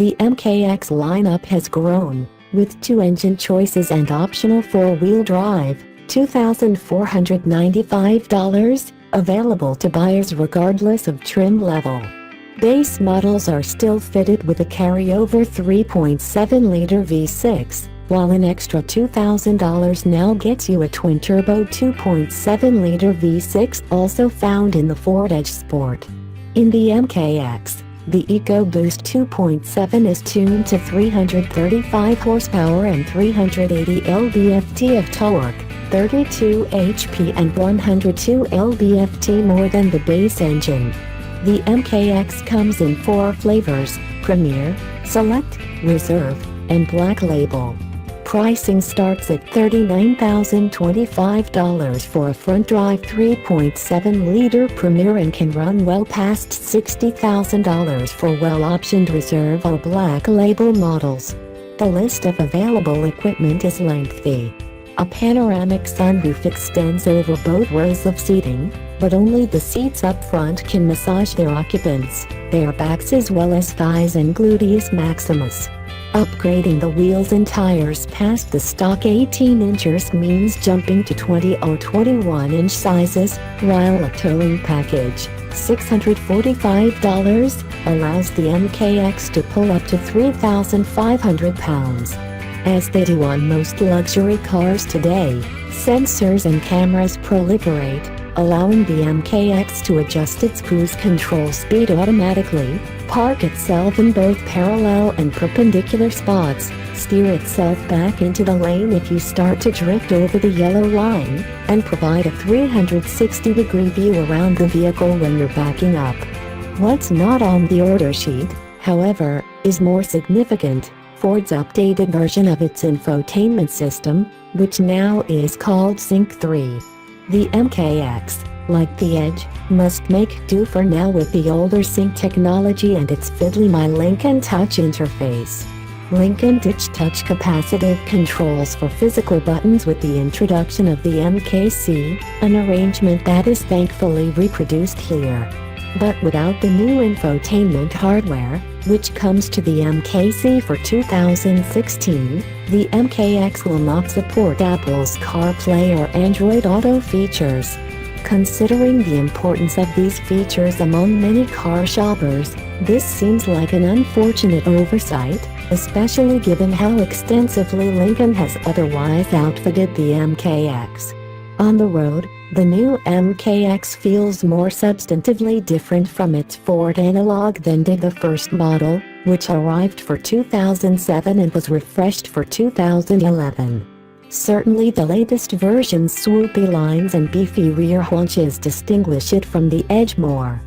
The MKX lineup has grown, with 2 engine choices and optional 4-wheel drive, $2,495, available to buyers regardless of trim level. Base models are still fitted with a carryover 3.7-liter V6, while an extra $2,000 now gets you a twin-turbo 2.7-liter V6 also found in the Ford Edge Sport. In the MKX, the EcoBoost 2.7 is tuned to 335 horsepower and 380 lb-ft of torque, 32 HP and 102 lb-ft more than the base engine. The MKX comes in 4 flavors: Premier, Select, Reserve, and Black Label. Pricing starts at $39,025 for a front-drive 3.7-liter Premier and can run well past $60,000 for well-optioned Reserve or Black Label models. The list of available equipment is lengthy. A panoramic sunroof extends over both rows of seating, but only the seats up front can massage their occupants, their backs as well as thighs and gluteus maximus. Upgrading the wheels and tires past the stock 18 inches means jumping to 20 or 21-inch sizes, while a towing package, $645, allows the MKX to pull up to 3,500 pounds. As they do on most luxury cars today, sensors and cameras proliferate, allowing the MKX to adjust its cruise control speed automatically, park itself in both parallel and perpendicular spots, steer itself back into the lane if you start to drift over the yellow line, and provide a 360-degree view around the vehicle when you're backing up. What's not on the order sheet, however, is more significant: Ford's updated version of its infotainment system, which now is called Sync 3. The MKX, like the Edge, must make do for now with the older Sync technology and its fiddly My Lincoln Touch interface. Lincoln ditched touch capacitive controls for physical buttons with the introduction of the MKC, an arrangement that is thankfully reproduced here. But without the new infotainment hardware, which comes to the MKC for 2016, the MKX will not support Apple's CarPlay or Android Auto features. Considering the importance of these features among many car shoppers, this seems like an unfortunate oversight, especially given how extensively Lincoln has otherwise outfitted the MKX. On the road, the new MKX feels more substantively different from its Ford analog than did the first model, which arrived for 2007 and was refreshed for 2011. Certainly the latest version's swoopy lines and beefy rear haunches distinguish it from the Edge more.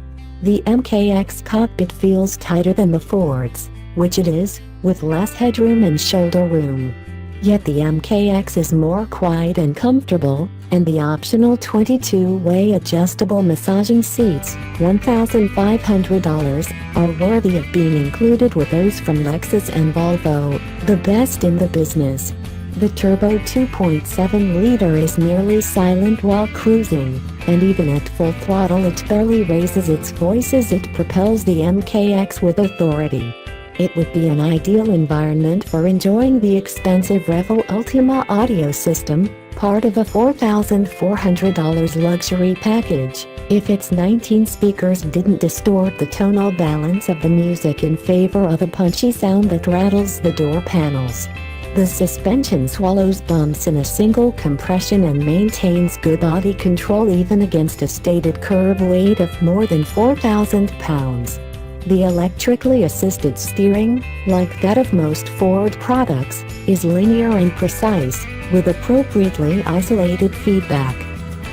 The MKX cockpit feels tighter than the Ford's, which it is, with less headroom and shoulder room. Yet the MKX is more quiet and comfortable, and the optional 22-way adjustable massaging seats, $1,500, are worthy of being included with those from Lexus and Volvo, the best in the business. The turbo 2.7-liter is nearly silent while cruising, and even at full throttle it barely raises its voice as it propels the MKX with authority. It would be an ideal environment for enjoying the expensive Revo Ultima audio system, part of a $4,400 luxury package, if its 19 speakers didn't distort the tonal balance of the music in favor of a punchy sound that rattles the door panels. The suspension swallows bumps in a single compression and maintains good body control even against a stated curb weight of more than 4,000 pounds. The electrically assisted steering, like that of most Ford products, is linear and precise, with appropriately isolated feedback.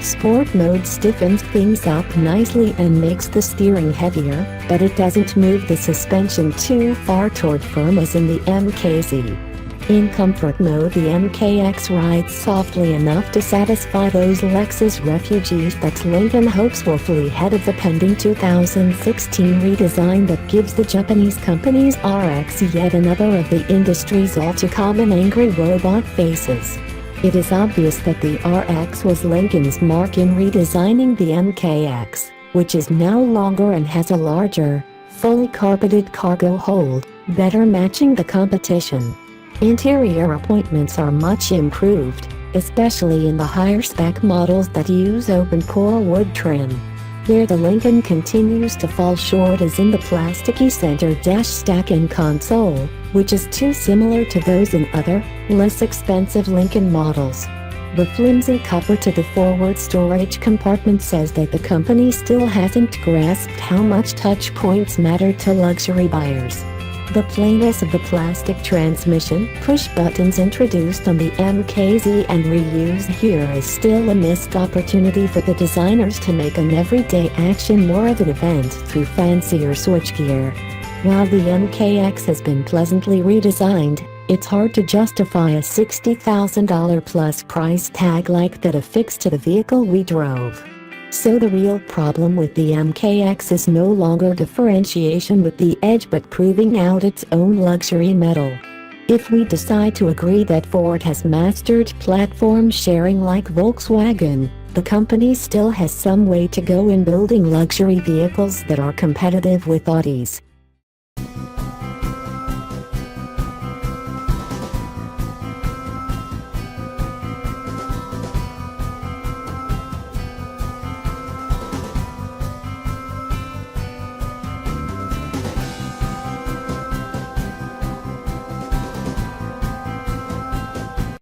Sport mode stiffens things up nicely and makes the steering heavier, but it doesn't move the suspension too far toward firm as in the MKZ. In comfort mode, the MKX rides softly enough to satisfy those Lexus refugees that Lincoln hopes will flee ahead of the pending 2016 redesign that gives the Japanese company's RX yet another of the industry's all-too-common angry robot faces. It is obvious that the RX was Lincoln's mark in redesigning the MKX, which is now longer and has a larger, fully carpeted cargo hold, better matching the competition. Interior appointments are much improved, especially in the higher spec models that use open-core wood trim. Where the Lincoln continues to fall short is in the plasticky center dash stack and console, which is too similar to those in other, less expensive Lincoln models. The flimsy cover to the forward storage compartment says that the company still hasn't grasped how much touch points matter to luxury buyers. The plainness of the plastic transmission push buttons introduced on the MKZ and reuse here is still a missed opportunity for the designers to make an everyday action more of an event through fancier switchgear. While the MKX has been pleasantly redesigned, it's hard to justify a $60,000 plus price tag like that affixed to the vehicle we drove. So the real problem with the MKX is no longer differentiation with the edge but proving out its own luxury metal. If we decide to agree that Ford has mastered platform sharing like Volkswagen, the company still has some way to go in building luxury vehicles that are competitive with Audis.